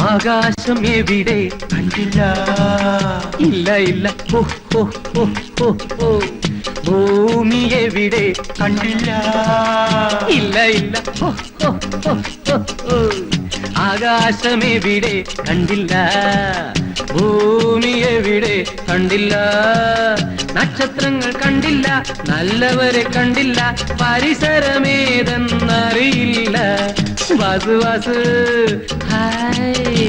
ആകാശം എവിടെ കണ്ടില്ല, ഇല്ല ഇല്ല, ഓ ഓ ഓ ഓ ഓ. ഭൂമി എവിടെ കണ്ടില്ല, ഇല്ല ഇല്ല, ഓ ഓ ഓ ഓ ഓ. ആകാശം എവിടെ കണ്ടില്ല, ഭൂമി എവിടെ കണ്ടില്ല, നക്ഷത്രങ്ങൾ കണ്ടില്ല, നല്ലവരെ കണ്ടില്ല, പരിസരമേതെന്നറിയില്ല. വാസു വാസു ഹായ്,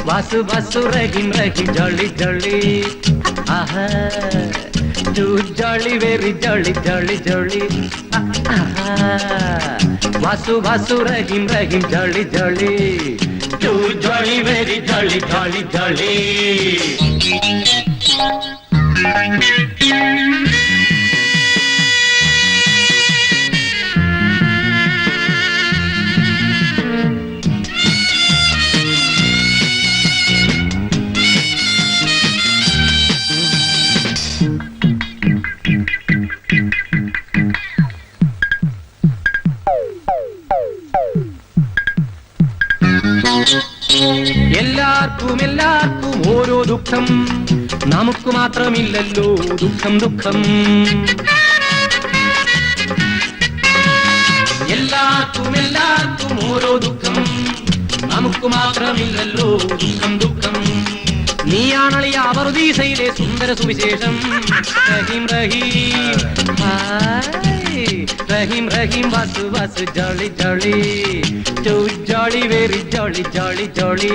വാസു വാസു റഹീം റഹീം ജോളി ജോളി, ആഹാ too jolly very jolly jolly Jolly, ആഹാ Vasu Vasu Rahim Rahim Jolly Jolly, too jolly very jolly jolly jolly. എല്ലാവർക്കും എല്ലാവർക്കും ഓരോ ദുഃഖം, നമുക്ക് മാത്രമില്ലല്ലോ ദുഃഖം ദുഃഖം. എല്ലാവർക്കും എല്ലാവർക്കും ഓരോ ദുഃഖം, നമുക്ക് മാത്രമില്ലല്ലോ ദുഃഖം ദുഃഖം. നീയാണളിയ പറുദീസയിലെ സുന്ദര സുവിശേഷം. Rahim Rahim hi, Rahim Rahim Vasu Vasu Jolly Jolly, too jolly very jolly jolly jolly.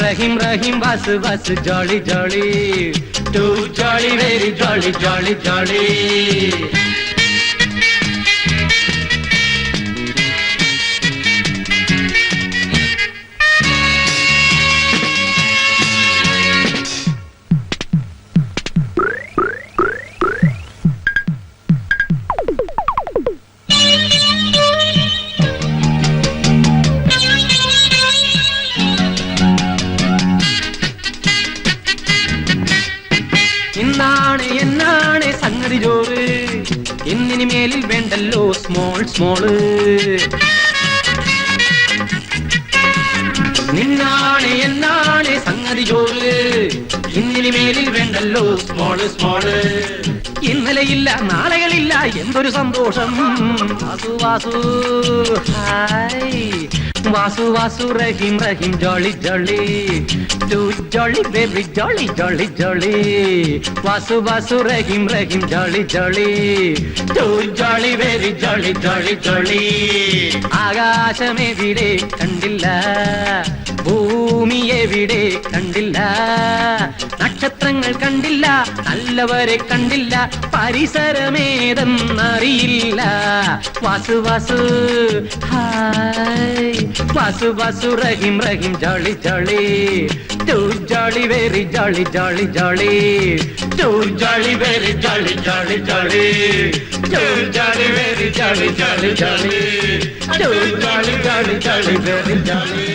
Rahim Rahim Vasu Vasu Jolly Jolly, too jolly very jolly jolly jolly. ഇന്നാണ് എന്നാണ് സംഗതി ജോറ്, ഇന്നിനി മേലിൽ വേണ്ടല്ലോ സ്മോൾ സ്മോള്. നിന്നാണ് എന്നാണ് സംഗതി ജോറ്, ഇന്നിനി മേലിൽ വേണ്ടല്ലോ സ്മോള് സ്മോള്. ഇന്നലെയില്ല നാളെകളില്ല എന്തൊരു സന്തോഷം. Vasu Vasu hi, Vasu Vasu Rahim Rahim Jolly Jolly, too jolly baby jolly jolly jolly. Vasu Vasu Rahim Rahim Jolly Jolly, too jolly very jolly jolly jolly. ആകാശമെവിടെ കണ്ടില്ല, ഭൂമി എവിടെ കണ്ടില്ല, നക്ഷത്രങ്ങൾ കണ്ടില്ല, നല്ലവരെ കണ്ടില്ല, പരിസരമേതെന്നറിയില്ല. Vasu Vasu hi, Vasu Vasu Rahim Rahim Jolly Jolly, too jolly very jolly jolly Jolly, too jolly very jolly jolly Jolly, too jolly very jolly jolly Jolly, too Jolly jolly Jolly very Jolly.